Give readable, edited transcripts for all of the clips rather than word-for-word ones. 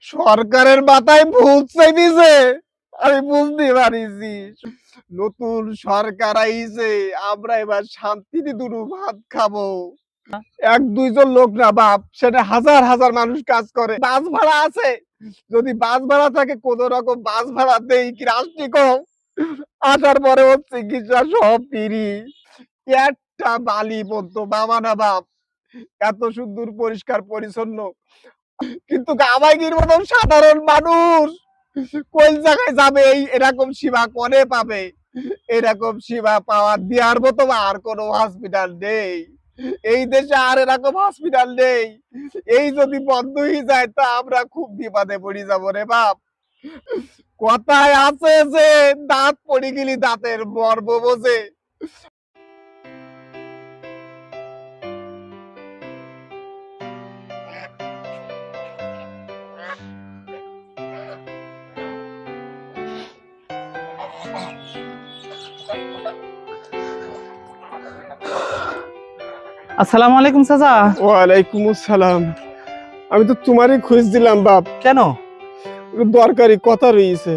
সরকারের মাথায় ভূত চাপিছে। আমি বুঝতে পারিছি নতুন সরকার আইছে, আমরা এবার শান্তিতে দুটো ভাত খাবো। এক দুইজন লোক না বাপ, সেটা হাজার হাজার মানুষ কাজ করে। বাস ভাড়া আছে, যদি বাস ভাড়া থাকে কোন রকম বাস ভাড়া দেই কি রাষ্ট্রী কম, আসার পরে হচ্ছে চিকিৎসা সব ফ্রি। একটা বালি পড়তো বাবা না বাপ, এত সুন্দর পরিষ্কার পরিচ্ছন্ন। কিন্তু কামাইগির মতন সাধারণ মানুষ কোন জায়গায় যাবে? এরকম সেবা করে পাবে? এরকম সেবা পাওয়া দেওয়ার মতো আর কোনো হসপিটাল নেই এই দেশে, আর এরকম হসপিটাল নেই। এই যদি বন্ধ হয়ে যায় তা আমরা খুব বিপদে পড়ে যাবো রে বাপ। কথায় আছে যে দাঁত পড়ে গেলি দাঁতের মর্ম বোঝে। আসসালামু আলাইকুম চাচা। ওয়ালাইকুম আসসালাম। আমি তো তোমারই খোঁজ দিলাম বাপ। কেন? দরকারি কথা রয়েছে।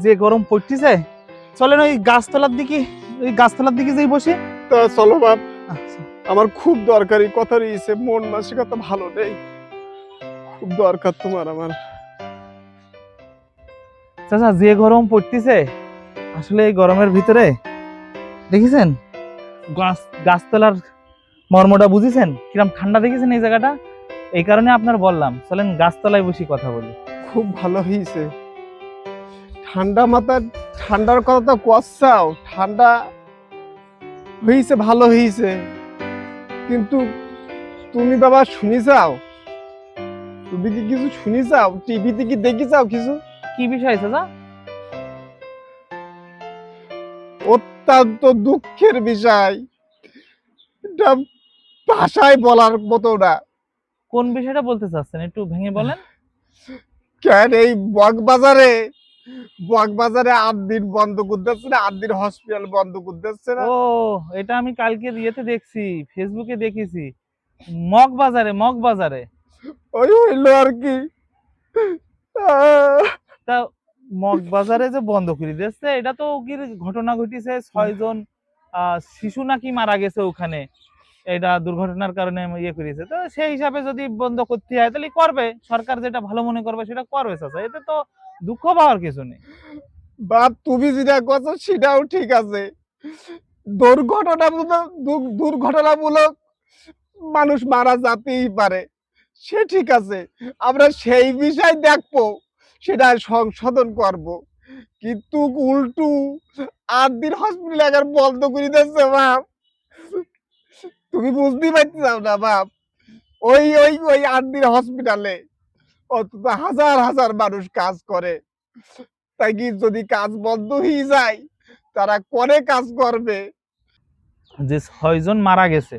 যে গরম পড়তেছে, চলেন ওই গাছতলার দিকে যেই বসি। তা চলো বাপ, আচ্ছা। আমার খুব দরকারি কথা রয়েছে, মন মানসিকতা ভালো নেই, খুব দরকার তোমার আমার। চাচা যে গরম পড়তেছে, আসলে এই গরমের ভিতরে দেখেছেন গাছতলার মর্মটা বুঝেছেন? কিরম ঠান্ডা দেখেছেন এই জায়গাটা? এই কারণে আপনার বললাম চলেন গাছতলায় বসি কথা বলি। খুব ভালো হয়েছে, ঠান্ডা মাথায় ঠান্ডার কথা তো কচ্ছাও, ঠান্ডা হয়েছে ভালো হয়েছে, কিন্তু তুমি বাবা শুনি যাও, তুমি কি কিছু শুনি যাও? টিভিতে কি দেখি যাও কিছু? কি বিষয় চাচা? অত্যন্ত দুঃখের বিষয়, এটা ভাষায় বলার মতো না। কোন বিষয়টা বলতে চাচ্ছেন, একটু ভেঙে বলেন। কেন এই বকবাজারে ৮ দিন বন্ধ করতেছে না, ৮ দিন হসপিটাল বন্ধ করতেছে না। ও, এটা আমি কালকে ইয়েতে দেখছি, ফেসবুকে দেখেছি। মগবাজারে। ওই হইলো আর কি। আহ, তা মগবাজারে যে বন্ধ করে দিচ্ছে, এটা তো কি ঘটনা ঘটেছে, ৬ জন শিশু নাকি মারা গেছে ওখানে, এটা দুর্ঘটনার কারণে ইয়ে করেছে। তো সেই হিসাবে যদি বন্ধ করতে হয় তাহলে করবে, সরকার যেটা ভালো মনে করবে সেটা করবে চাচা, এতে তো দুঃখ পাওয়ার কিছু নেই। বাপ তুমি যেটা কথা সেটাও ঠিক আছে, দুর্ঘটনামূলক মানুষ মারা যেতেই পারে, সে ঠিক আছে, আমরা সেই বিষয় দেখবো, সেটা সংশোধন করব। কিন্তু উল্টু ৮ দিন হসপিটাল এখন বন্ধ করে দিচ্ছে বাপ, তুমি বুঝতেই পারছিস না বাপ। ওই ৮ দিন হসপিটালে অন্তত হাজার হাজার মানুষ কাজ করে, তাই কি যদি কাজ বন্ধ হয়ে যায় তারা করে কাজ করবে? যে ৬ জন মারা গেছে,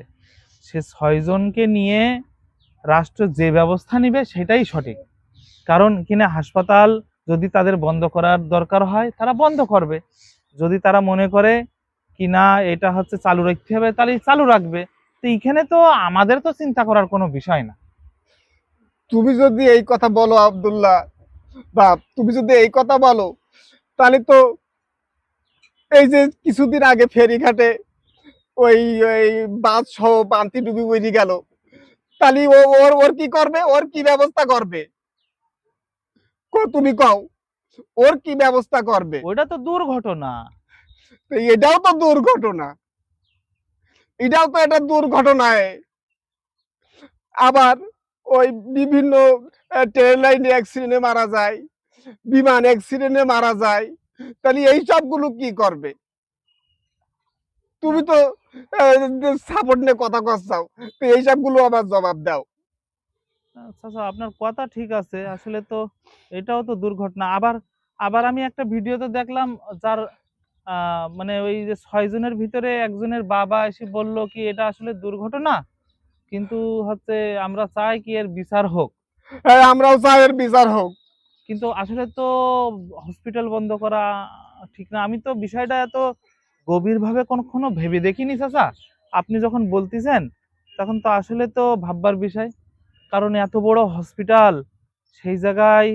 সে ৬ জনকে নিয়ে রাষ্ট্র যে ব্যবস্থা নিবে সেটাই সঠিক। কারণ কিনা হাসপাতাল যদি তাদের বন্ধ করার দরকার হয় তারা বন্ধ করবে, যদি তারা মনে করে কিনা এটা হচ্ছে চালু রাখতে হবে তাহলে চালু রাখবে। তো এইখানে তো আমাদের তো চিন্তা করার কোনো বিষয় না। তুমি যদি এই কথা বলো আব্দুল্লাহ বাপ, তুমি যদি এই কথা বলো, তাহলে তো এই যে কিছুদিন আগে ফেরিঘাটে ওই ওই বাস সহ পান্তি ডুবি বেরিয়ে গেল, তাহলে ওর ওর কি করবে? ওর কি ব্যবস্থা করবে? তুমি কও, ওর কি ব্যবস্থা করবে? ওইটা তো দুর্ঘটনা। তো এটাও তো দুর্ঘটনা, এটাও তো একটা দুর্ঘটনায়। আবার ওই বিভিন্ন ট্রেন লাইনে অ্যাক্সিডেন্টে মারা যায়, বিমান অ্যাক্সিডেন্টে মারা যায়, তাহলে এই সবগুলো কি করবে? তুমি তো সাপোর্ট নিয়ে কথা কচ্ছাও, তো এই সবগুলো আবার জবাব দাও। আচ্ছা আচ্ছা, আপনার কথা ঠিক আছে, আসলে তো এটাও তো দুর্ঘটনা। আবার আবার আমি একটা ভিডিওতে দেখলাম, যার মানে ওই যে ৬ জনের ভিতরে একজনের বাবা এসে বলল কি এটা আসলে দুর্ঘটনা, কিন্তু হচ্ছে আমরা চাই কি এর বিচার হোক। হ্যাঁ, আমরাও চাই এর বিচার হোক। কিন্তু আসলে তো হসপিটাল বন্ধ করা ঠিক না। আমি তো বিষয়টা এত গভীরভাবে কখনো ভেবে দেখিনি চাচা। আপনি যখন বলতেছেন তখন তো আসলে তো ভাববার বিষয়। কারণ এত বড় হসপিটাল, সেই জায়গায়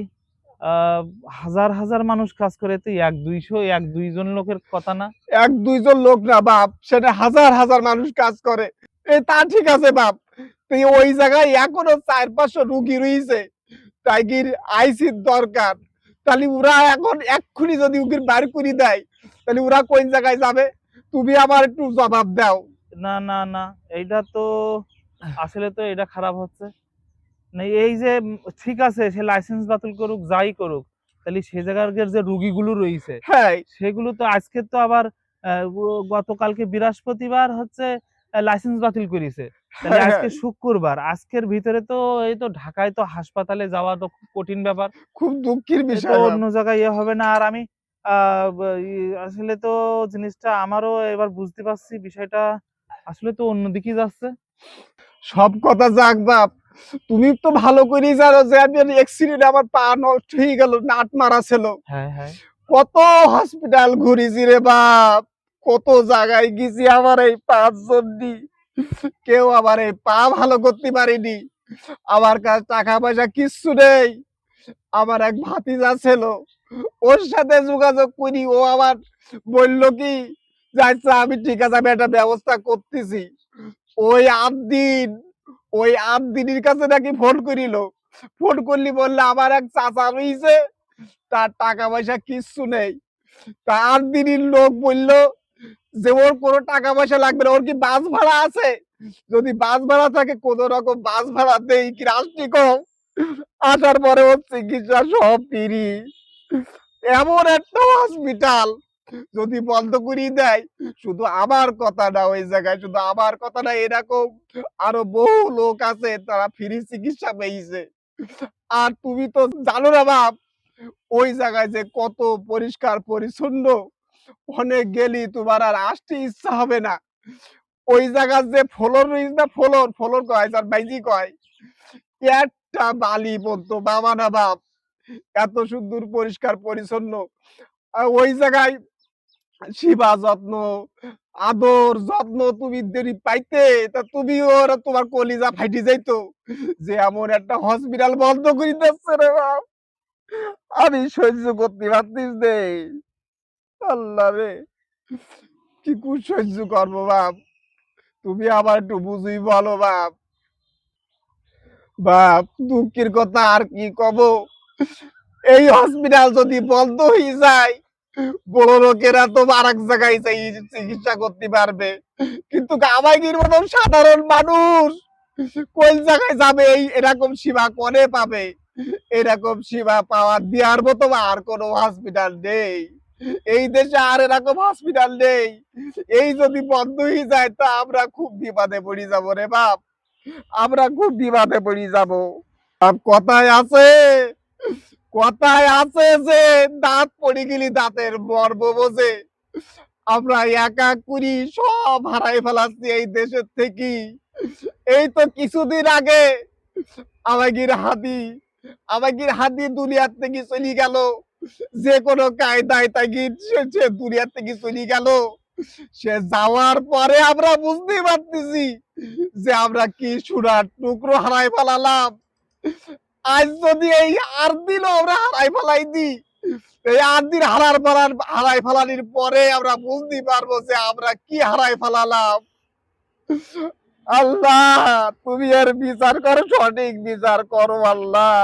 আহ, হাজার হাজার মানুষ কাজ করে, তো এক দুইশো এক দুইজন লোকের কথা না। এক দুইজন লোক না বাপ, সেটা হাজার হাজার মানুষ কাজ করে। তা ঠিক আছে বাপ, তুই ওই জায়গায় এখনো 400-500 রুগী রয়েছে, তাইগির আইসির দরকার। তাহলে ওরা এখন এক্ষুনি যদি উকির বার করে দেয়, তাহলে ওরা কোন জায়গায় যাবে? তুমি আমার একটু জবাব দাও। না না না, এইটা তো আসলে তো এটা খারাপ হচ্ছে না। এই যে ঠিক আছে, সে লাইসেন্স বাতিল করুক, যাই করুক, তাহলে সে জায়গার যে রুগীগুলো রয়েছে হ্যাঁ সেগুলো তো আজকে তো আবার গতকালকে বৃহস্পতিবার হচ্ছে লাইসেন্স বাতিল করেছে, তাহলে হ্যাঁ, আজকে হ্যাঁ, শুক্রবার, আজকের ভিতরে তো এই তো ঢাকায় তো হাসপাতালে যাওয়া তো খুব কঠিন ব্যাপার। খুব দুঃখের এ তো বিষয় বাপ। অন্য জায়গায় হবে না। আর আমি আসলে তো জিনিসটা আমারও এবার বুঝতে পারছি, বিষয়টা আসলে তো অন্যদিকে যাচ্ছে। সব কথা যাক বাপ, তুমি তো ভালো করেই জানো যে আমি অ্যাক্সিডেন্টে আমার পা নষ্ট হয়ে গেল, নাট মারা ছিল। হ্যাঁ হ্যাঁ। কত হসপিটাল ঘুরেছি রে বাপ, কত জায়গায় গেছি, আমার এই 5 জন কেউ আমার এই পা ভালো করতে পারেনি। আমার কাছে টাকা পয়সা কিচ্ছু নেই। আমার এক ভাতিজা ছিল, ওর সাথে যোগাযোগ করি, ও আবার বললো কি যে আচ্ছা আমি ঠিক আছে, আমি একটা ব্যবস্থা করতেছি। ওই 8 দিন, ওই 8 দিনের কাছে নাকি ফোন করিল। ফোন করলি বললে আমার এক চাচা রয়েছে, তার টাকা পয়সা কিচ্ছু নেই। তা 8 দিনের লোক বললো যে ওর কোনো টাকা পয়সা লাগবে না, ওর কি বাস ভাড়া আছে? যদি বাস ভাড়া থাকে কোন রকম বাস ভাড়া দেই কি রাষ্ট্রী কম। আসার পরে ওর চিকিৎসা সব ফ্রি। এমন একটা হসপিটাল যদি বন্ধ করিয়ে দেয়, শুধু আমার কথা না ওই জায়গায়, শুধু আমার কথা না, এরকম আরো বহু লোক আছে তারা ফ্রি চিকিৎসা পেয়েছে। আর তুমি তো জানো না বাপ, ওই জায়গায় যে কত পরিষ্কার পরিচ্ছন্ন, অনেক গেলি তোমার আর আসতে ইচ্ছা হবে না। ওই জায়গার যে ফ্লোর রয়েছে না, ফ্লোর ফ্লোর কয় আর বাইজি কয়, একটা বালি বলতো বাবা না বাপ, এত সুন্দর পরিষ্কার পরিচ্ছন্ন। আর ওই জায়গায় সেবা যত্ন, আদর যত্ন তুমি দেরি পাইতে, তা তুমি ওর তোমার কলিজা ফাইটি যাইতো যে এমন একটা হসপিটাল বন্ধ করে দিচ্ছে রে বাপ। আমি সহ্য করতে পারতিস নে। আল্লাহ রে, কি কুর সহ্য করবো বাপ, তুমি আবার একটু বুঝি বলো বাপ। বাপ দুঃখের কথা আর কি কব, এই হসপিটাল যদি বন্ধ হয়ে যায়, বড় লোকেরা তো আর এক জায়গায় যাই চিকিৎসা করতে পারবে, কিন্তু আমাদের মতন সাধারণ মানুষ কোন জায়গায় যাবে? এই এরকম সেবা করে পাবে? এরকম সেবা পাওয়ার দেওয়ার মতো আর কোনো হসপিটাল নেই এই দেশে, আর এরকম হসপিটাল নেই। এই যদি বন্ধ হয়ে যায় তা আমরা খুব বিপদে পড়ে যাবো রে বাপ, আমরা খুব বিপদে পড়ে যাবো। আর কথায় আছে, কথায় আছে যে দাঁত পড়ে গেলি দাঁতের মর্ম বোঝে। আমরা এক এক করি সব হারাই ফেলাচ্ছি এই দেশের থেকে। এই তো কিছুদিন আগে আমাগির হাদি দুনিয়ার থেকে চলে গেল, যে কোনো কায়দায় তাগির সে দুনিয়ার থেকে চলে গেল। সে যাওয়ার পরে আমরা বুঝতে পারতেছি যে আমরা কি সোনার টুকরো হারাই ফেলালাম। আজ যদি এই 8 দিন আমরা হারাই ফেলাই দিই, এই 8 দিন হারাই ফেলানির পরে আমরা বুঝতে পারবো যে আমরা কি হারাই ফেলালাম। আল্লাহ তুমি এর বিচার করো, সঠিক বিচার করো আল্লাহ।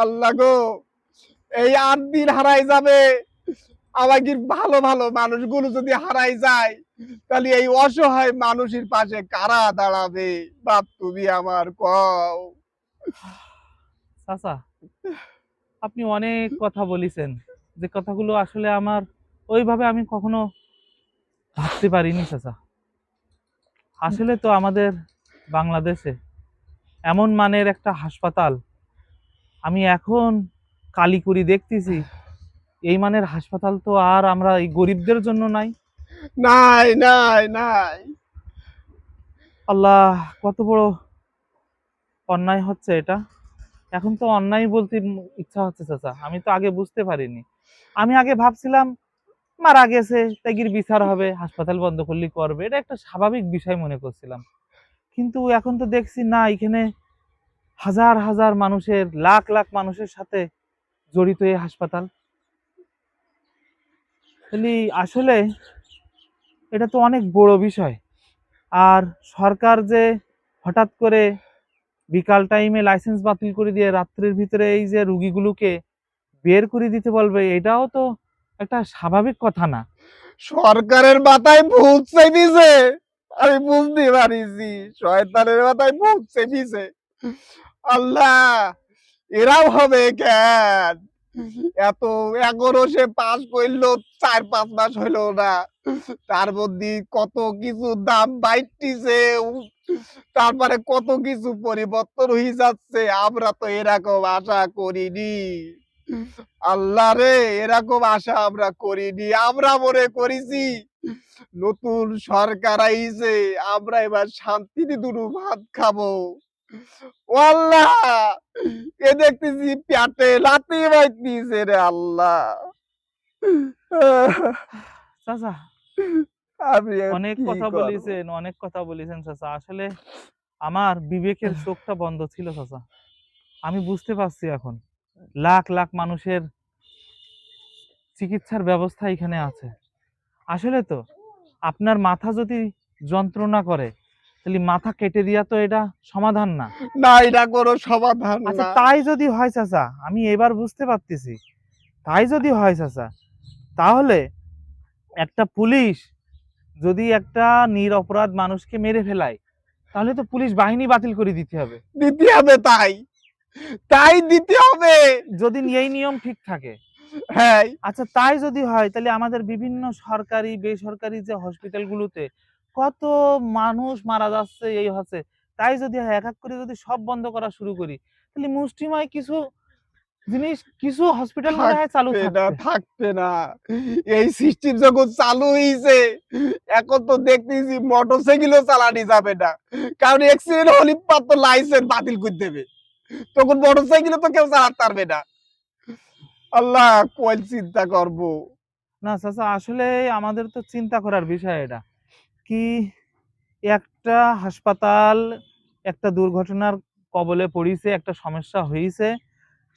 আল্লাহ গো, এই 8 দিন হারাই যাবে, আমাদের ভালো ভালো মানুষগুলো যদি হারাই যায়, তাহলে এই অসহায় মানুষের পাশে কারা দাঁড়াবে? বাপ তুমি আমার কও। চাচা, আপনি অনেক কথা বলেছেন, যে কথাগুলো আসলে আমার ওইভাবে আমি কখনো ভাবতে পারিনি চাচা। আসলে তো আমাদের বাংলাদেশে এমন মানের একটা হাসপাতাল আমি এখন কালিকুরি দেখতেছি, এই মানের হাসপাতাল তো আর আমরা এই গরিবদের জন্য নাই। নাই নাই নাই। আল্লাহ, কত বড় অন্যায় হচ্ছে এটা। এখন তো অন্যায় বলতে ইচ্ছা হচ্ছে চাচা, আমি তো আগে বুঝতে পারিনি। আমি আগে ভাবছিলাম মারা গেছে তাইগির বিচার হবে, হাসপাতাল বন্ধ করলে করবে, এটা একটা স্বাভাবিক বিষয় মনে করছিলাম। কিন্তু এখন তো দেখছি না, এখানে হাজার হাজার মানুষের, লাখ লাখ মানুষের সাথে জড়িত এই হাসপাতাল। তাহলে আসলে এটা তো অনেক বড় বিষয়। আর সরকার যে হঠাৎ করে বিকাল টাইমে লাইসেন্স বাতিল করে দিয়ে রাত্রের ভিতরে এই যে রুগীগুলোকে বের করে দিতে বলবে, এটাও তো একটা স্বাভাবিক কথা না। সরকারের মাথায় ভূত চেপেছে, আমি বুঝতে পারিছি। শয়তানের মাথায় ভূত চেপেছে। আল্লাহ, এরাও হবে কেন? এত এখনো সে পাস করলো 4-5 মাস হইলো না, তার মধ্যে কত কিছু দাম বাইটিছে, তারপরে কত কিছু পরিবর্তন হয়ে যাচ্ছে। আমরা তো এরকম আশা করিনি। আল্লাহ রে, এরকম আশা আমরা করিনি। আমরা মনে করেছি নতুন সরকার আইছে, আমরা এবার শান্তিতে দুটো ভাত খাবো। ও আল্লাহ, এ দেখতেছি পেটে লাথি মারতেছে রে আল্লাহ। চাচা, আমি আর অনেক কি কথা করব? বলেছেন, অনেক কথা বলেছেন চাচা। আসলে আমার বিবেকের চোখটা বন্ধ ছিল চাচা। আমি বুঝতে পারছি এখন লাখ লাখ মানুষের চিকিৎসার ব্যবস্থা এখানে আছে। আসলে তো আপনার মাথা যদি যন্ত্রণা করে, তাহলে মাথা কেটে দিয়া তো এটা সমাধান না। না, এটা কোনো সমাধান আচ্ছা, না। তাই যদি হয় চাচা, আমি এবার বুঝতে পারতেছি, তাই যদি হয় চাচা, তাহলে একটা পুলিশ যদি একটা নিরপরাধ মানুষকে মেরে ফেলায়, তাহলে তো পুলিশ বাহিনী বাতিল করে দিতে হবে। দিতে হবে, তাই তাই দিতে হবে। যদি এই নিয়ম ঠিক থাকে। হ্যাঁ, আচ্ছা, তাই যদি হয়, তাহলে আমাদের বিভিন্ন সরকারি বেসরকারি যে হসপিটালগুলোতে কত মানুষ মারা যাচ্ছে এই হচ্ছে, তাই যদি হয়, এক এক করে যদি সব বন্ধ করা শুরু করি, তাহলে মুষ্টিময় কিছু জিনিস, কিছু হসপিটাল মনে হয় চালু থাকবে না, থাকবে। থাকবে না। এই সিস্টেম যখন চালু হয়েছে, এখন তো দেখতেছি মোটরসাইকেলও চালানো যাবে না, কারণ অ্যাক্সিডেন্ট হলে তো লাইসেন্স বাতিল করে দেবে। তখন মোটরসাইকেলও তো কেউ চালাতে পারবে না। আল্লাহ, কোন চিন্তা করব? না চাচা, আসলে আমাদের তো চিন্তা করার বিষয় এটা। কি, একটা হাসপাতাল একটা দুর্ঘটনার কবলে পড়িছে, একটা সমস্যা হয়েছে,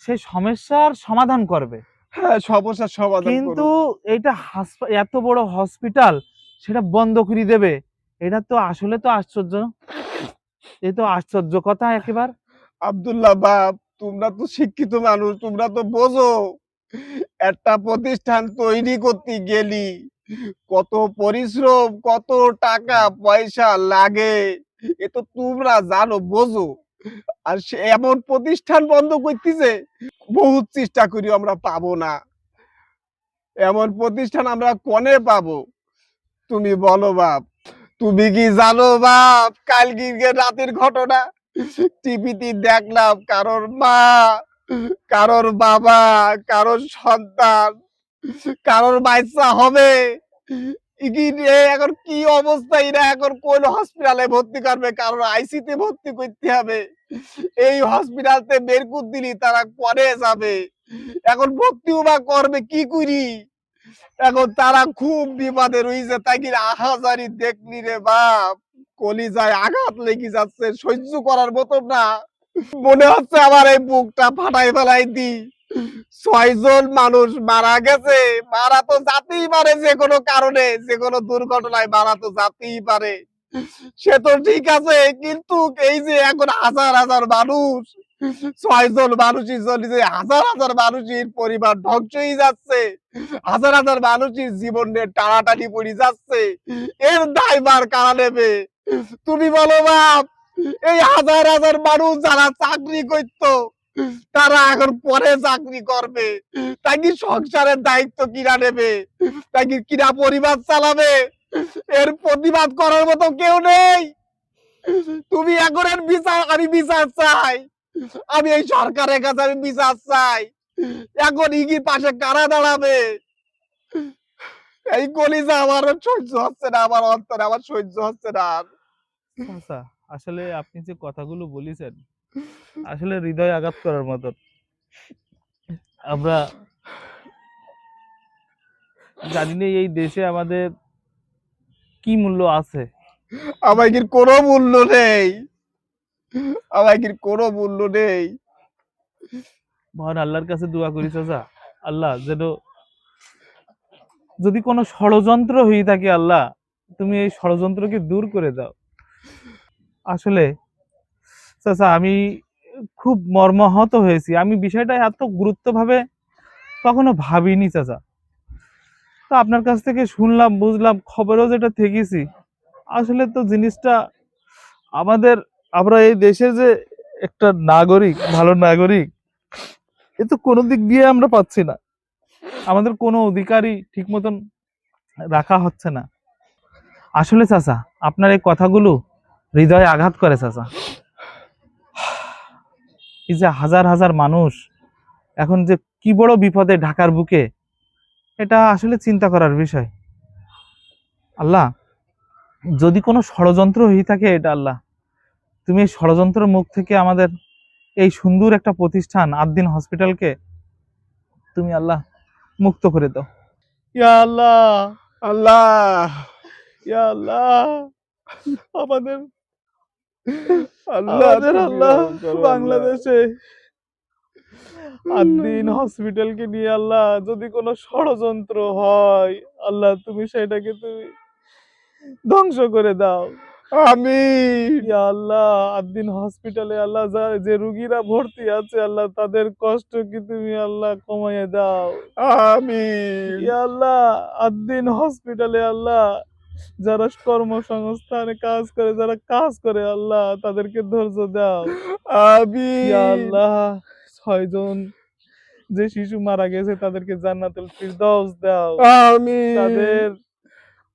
সেই সমস্যার সমাধান করবে। হ্যাঁ, সমস্যার সমাধান কিন্তু করুক। এটা এত বড় হসপিটাল সেটা বন্ধ করে দেবে, এটা তো আসলে তো আশ্চর্য। এ তো আশ্চর্য কথা একেবারে। আব্দুল্লাহ বাপ, তোমরা তো শিক্ষিত মানুষ, তোমরা তো বোঝো একটা প্রতিষ্ঠান তৈরি করতে গেলি কত পরিশ্রম, কত টাকা পয়সা লাগে। এ তো তোমরা জানো, বোঝো। আর সে এমন প্রতিষ্ঠান বন্ধ করতেছে, বহুত চেষ্টা করি আমরা পাবো না। এমন প্রতিষ্ঠান আমরা কোনে পাবো? তুমি বলো বাপ। তুমি কি জানো বাপ, কালকে রাতের ঘটনা টিভিতে দেখলাম, কারোর মা, কারোর বাবা, কারোর সন্তান, কারোর বাচ্চা হবে, এখন কি অবস্থা, এরা এখন কোন হসপিটালে ভর্তি করবে? কারোর আইসিতে ভর্তি করতে হবে। এই হসপিটালতে বের করে দিলি তারা করে যাবে, এখন ভর্তিও বা করবে কি করি? এখন তারা খুব বিপদে রয়েছে। তাই কি আহাজারি দেখলি রে বাপ, কলিজায় আঘাত লেগে যাচ্ছে, সহ্য করার মতো না। মনে হচ্ছে আমার এই বুকটা ফাটাই ফেলাই দি। 6 জন মানুষ মারা গেছে। মারা তো যেতেই পারে, যে কোনো কারণে, যে কোনো দুর্ঘটনায় মারা তো যেতেই পারে, সে তো ঠিক আছে। কিন্তু এই যে এখন হাজার হাজার মানুষ, 6 জন মানুষের জন্য যে হাজার হাজার মানুষের পরিবার ধ্বংস হয়ে যাচ্ছে, হাজার হাজার মানুষের জীবনে টানাটানি পড়ে যাচ্ছে, এর দায়ভার কারা নেবে? তুমি বলো বাপ। এই হাজার হাজার মানুষ যারা চাকরি করতো, তারা এখন পরে চাকরি করবে, তাই কি সংসারের দায়িত্ব কিরা নেবে? তাই কি কিরা পরিবার চালাবে? এর প্রতিবাদ করার মতো কেউ নেই। তুমি এখন এর বিচার, আমি বিচার চাই। আমি এই সরকারের কাছে আমি বিচার চাই। এখন ইগির পাশে কারা দাঁড়াবে? এই কলিজা আমার আর সহ্য হচ্ছে না, আমার অন্তরে আমার সহ্য হচ্ছে না আর। আচ্ছা, আসলে আপনি যে কথাগুলো বলেছেন, আসলে হৃদয় আঘাত করার মতো। আমরা জানি না এই দেশে আমাদের কি মূল্য আছে। আমার কি কোনো মূল্য নেই? আমার কি কোনো মূল্য নেই? মহান আল্লাহর কাছে দোয়া করি চাচা, আল্লাহ যেন যদি কোনো ষড়যন্ত্র হয়ে থাকে আল্লাহ, তুমি এই ষড়যন্ত্রকে দূর করে দাও। আসলে চাচা আমি খুব মর্মাহত হয়েছি, আমি বিষয়টা এত গুরুত্বভাবে কখনো ভাবিনি চাচা। তো আপনার কাছ থেকে শুনলাম, বুঝলাম, খবরেও যেটা থেকেছি, আসলে তো জিনিসটা আমাদের, আমরা এই দেশে যে একটা নাগরিক, ভালো নাগরিক, এ তো কোনো দিক দিয়ে আমরা পাচ্ছি না। আমাদের কোনো অধিকারই ঠিক মতন রাখা হচ্ছে না। আসলে চাচা আপনার এই কথাগুলো হৃদয়ে আঘাত করে চাচা। এই যে হাজার হাজার মানুষ এখন যে কি বড় বিপদে ঢাকার বুকে, এটা আসলে চিন্তা করার বিষয়। আল্লাহ যদি কোনো ষড়যন্ত্র হয়ে থাকে, এটা আল্লাহ তুমি এই ষড়যন্ত্রের মুখ থেকে আমাদের এই সুন্দর একটা প্রতিষ্ঠান আদ্দিন হসপিটালকে তুমি আল্লাহ মুক্ত করে দাও। ইয়া আল্লাহ, আল্লাহ, ইয়া আল্লাহ, আমাদের আল্লাহ আমাদের তুমি আল্লাহ রহম করো আল্লাহ। বাংলাদেশে আদ্দিন হসপিটালকে নিয়ে আল্লাহ যদি কোনো ষড়যন্ত্র হয়, আল্লাহ তুমি সেটাকে তুমি ধ্বংস করে দাও। আমিন, ইয়া আল্লাহ আদ্দিন হসপিটালে আল্লাহ যে রুগীরা ভর্তি আছে আল্লাহ তাদের কষ্ট কি তুমি আল্লাহ কমিয়ে দাও। আমিন, ইয়া আল্লাহ আদ্দিন হসপিটালে আল্লাহ যারা কর্মসংস্থানে কাজ করে, যারা কাজ করে আল্লাহ তাদেরকে ধৈর্য দাও। ইয়া আমিন, আল্লাহ 6 জন যে শিশু মারা গেছে তাদেরকে জান্নাতুল ফিরদাউস দাও। আমিন, তাদের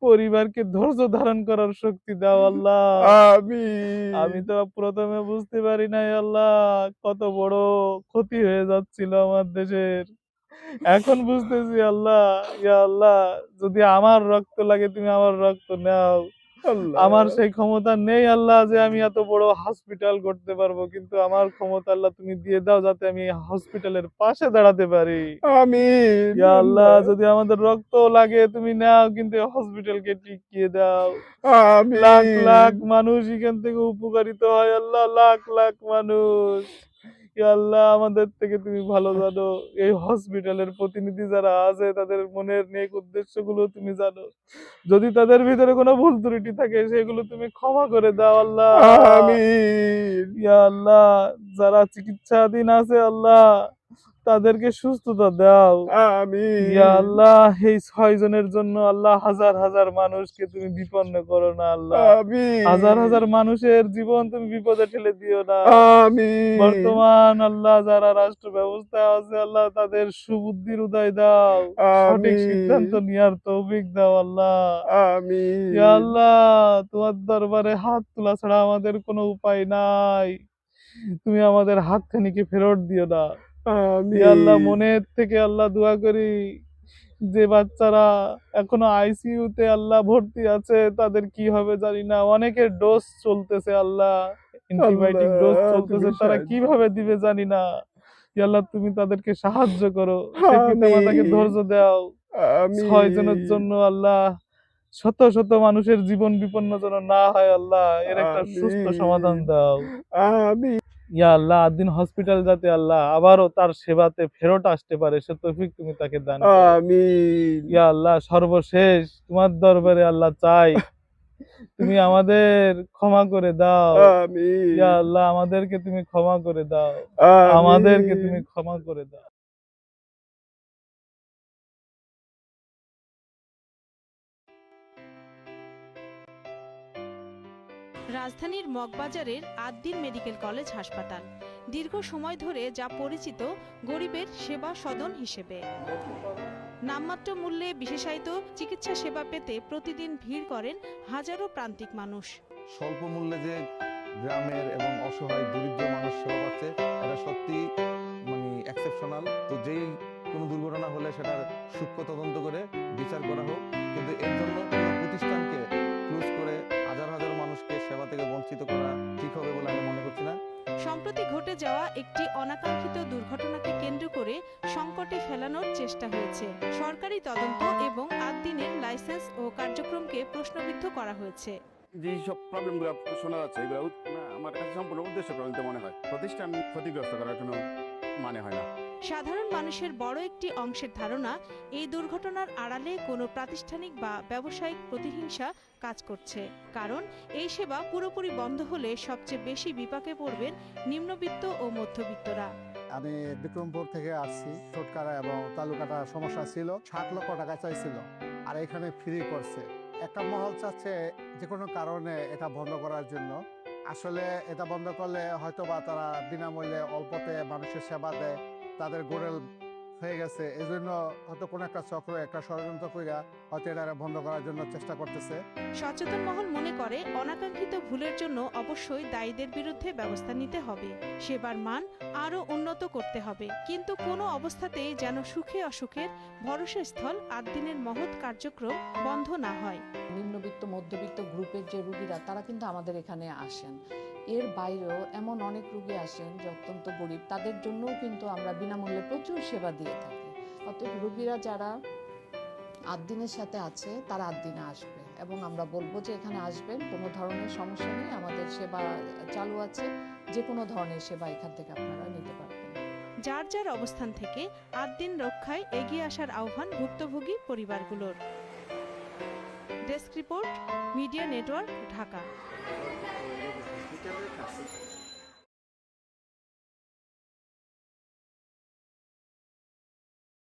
পরিবারকে ধৈর্য ধারণ করার শক্তি দাও আল্লাহ। আমিন, আমি তো প্রথমে বুঝতে পারি নাই আল্লাহ কত বড় ক্ষতি হয়ে যাচ্ছিল আমার দেশের। এখন বুঝতেছি আল্লাহ, ইয়া আল্লাহ যদি আমার রক্ত লাগে তুমি আমার রক্ত নাও। আল্লাহ, আমার সেই ক্ষমতা নেই আল্লাহ যে আমি এত বড় হসপিটাল করতে পারবো, কিন্তু আমার ক্ষমতা আল্লাহ তুমি দিয়ে দাও যাতে আমি হসপিটালের পাশে দাঁড়াতে পারি। আমিন, ইয়া আল্লাহ আল্লাহ, যদি আমাদের রক্ত লাগে তুমি নাও, কিন্তু হসপিটালকে টিকিয়ে দাও। আমিন, লাখ লাখ মানুষ এখান থেকে উপকারিত হয় আল্লাহ, লাখ লাখ মানুষ। ইয়া আল্লাহ আমাদের থেকে তুমি ভালো জানো, এই হসপিটালের প্রতিনিধি যারা আছে তাদের মনের নেক উদ্দেশ্যগুলো তুমি জানো। যদি তাদের ভিতরে কোনো ভুল ত্রুটি থাকে সেগুলো তুমি ক্ষমা করে দাও আল্লাহ। আমিন, ইয়া আল্লাহ যারা চিকিৎসাধীন আছে আল্লাহ তাদেরকে সুস্থতা দাও। ইয়া আমিন, আল্লাহ এই 6 জনের জন্য আল্লাহ হাজার হাজার মানুষকে তুমি বিপন্ন করো না আল্লাহ। হাজার আমিন, হাজার মানুষের জীবন তুমি বিপদে ঠেলে দিও না। আমিন, বর্তমান আল্লাহ যারা রাষ্ট্র ব্যবস্থা আছে আল্লাহ তাদের সুবুদ্ধির উদয় দাও, সঠিক সিদ্ধান্ত আমিন, নেওয়ার তৌফিক দাও আল্লাহ। ইয়া আমিন, আল্লাহ তোমার দরবারে হাত তোলা ছাড়া আমাদের কোনো উপায় নাই, তুমি আমাদের হাতখানিকে ফেরত দিও না। ইয়া আল্লাহ আমিন, মনের থেকে আল্লাহ দোয়া করি যে বাচ্চারা এখনো আইসিইউ তে আল্লাহ ভর্তি আছে তাদের কি হবে জানি না, অনেকের ডোজ চলতেছে আল্লাহ, অ্যান্টিবায়োটিক ডোজ আল্লাহ চলতেছে, তুমি তারা সাহায্য কিভাবে দিবে জানি না। ইয়া আল্লাহ তুমি তাদেরকে সাহায্য করো, সেই পিতামাতাকে আমিন, ধৈর্য দাও। 6 জনের আমিন, জন্য আল্লাহ শত শত মানুষের জীবন বিপন্ন যেন না হয় আল্লাহ, এর একটা সুস্থ সমাধান আমিন, দাও। আমিন, ইয়া আল্লাহ আদ্দিন হসপিটাল যাতে আল্লাহ আবারও তার সেবাতে ফেরত আসতে পারে সে তৌফিক তুমি তাকে দান করো। আমিন, ইয়া আল্লাহ সর্বশেষ তোমার দরবারে আল্লাহ চাই তুমি আমাদের ক্ষমা করে দাও। ইয়া আমিন, আল্লাহ আমাদেরকে তুমি ক্ষমা করে দাও, আমাদেরকে আমিন। তুমি ক্ষমা করে দাও। রাজধানীর মগবাজারের আদ্দিন মেডিকেল কলেজ হাসপাতাল দীর্ঘ সময় ধরে যা পরিচিত গরিবের সেবা সদন হিসেবে। নামমাত্র মূল্যে বিশেষায়িত চিকিৎসা সেবা পেতে প্রতিদিন ভিড় করেন হাজারো প্রান্তিক মানুষ। স্বল্প মূল্যে যে গ্রামের এবং অসহায় দরিদ্র মানুষ সেবা পাচ্ছে, এটা সত্যি এক্সেপশনাল। তো যেই কোনো দুর্ঘটনা হলে সেটার সূক্ষ্ম তদন্ত করে বিচার করা হোক, কিন্তু এর জন্য কোনো প্রতিষ্ঠানকে ক্লোজ করে হাজার হাজার মানুষকে সেবা থেকে বঞ্চিত করা ঠিক হবে বলে আমি মনে করছি না। সম্প্রতি ঘটে যাওয়া একটি অনাকাঙ্ক্ষিত দুর্ঘটনাকে কেন্দ্র করে সংকটে ফেলানোর চেষ্টা হয়েছে। সরকারি তদন্ত এবং আদ্দিনের লাইসেন্স ও কার্যক্রমকে প্রশ্নবিদ্ধ করা হয়েছে। যে সব প্রবলেমগুলো শোনা যাচ্ছে এগুলো আমার কাছে সম্পূর্ণ উদ্দেশ্য প্রণীত মনে হয়। প্রতিষ্ঠান ক্ষতিগ্রস্ত করার কোনো মানে হয় না। সাধারণ মানুষের বড় একটি অংশের ধারণা এই দুর্ঘটনার আড়ালে কোনো প্রাতিষ্ঠানিক বা ব্যবসায়িক প্রতিহিংসা কাজ করছে। কারণ এই সেবা পুরোপুরি বন্ধ হলে সবচেয়ে বেশি বিপাকে পড়বেন নিম্নবিত্ত ও মধ্যবিত্তরা। আমি বিক্রমপুর থেকে আসছি। ছোটকাটা এবং তালুকাটা সমস্যা ছিল, 60 লক্ষ টাকা চাইছিল, আর এখানে ফ্রি করছে। একটা মহল চাচ্ছে যে কোনো কারণে এটা বন্ধ করার জন্য। আসলে এটা বন্ধ করলে হয়তো বা তারা বিনামূল্যে অল্পতে মানুষের সেবা দেয়, তাদের গোড়েল হয়ে গেছে, এই জন্য হয়তো কোনো একটা চক্র একটা ষড়যন্ত্র কইরা হয়তো এটা বন্ধ করার জন্য চেষ্টা করতেছে। সচেতন মহল মনে করে অনাকাঙ্ক্ষিত ভুলের জন্য অবশ্যই দায়ীদের বিরুদ্ধে ব্যবস্থা নিতে হবে, সেবার মান আরও উন্নত করতে হবে, কিন্তু কোনো অবস্থাতেই যেন সুখে অসুখের ভরসাস্থল 8 দিনের মহৎ কার্যক্রম বন্ধ না হয়। নিম্নবিত্ত মধ্যবিত্ত গ্রুপের যে রুগীরা তারা কিন্তু আমাদের এখানে আসেন। এর বাইরেও এমন অনেক রুগী আসেন যে অত্যন্ত গরিব, তাদের জন্যও কিন্তু আমরা বিনামূল্যে প্রচুর সেবা দিয়ে থাকি। অতএব রুগীরা যারা 8 দিনের সাথে আছে তারা 8 দিনে আসবে, এবং আমরা বলবো যে এখানে আসবেন, কোনো ধরনের সমস্যা নেই, আমাদের সেবা চালু আছে, যে কোনো ধরনের সেবা এখান থেকে আপনারা নিতে পারবেন। যার যার অবস্থান থেকে 8 দিন রক্ষায় এগিয়ে আসার আহ্বান ভুক্তভোগী পরিবারগুলোর। Desk report, media network, Dhaka.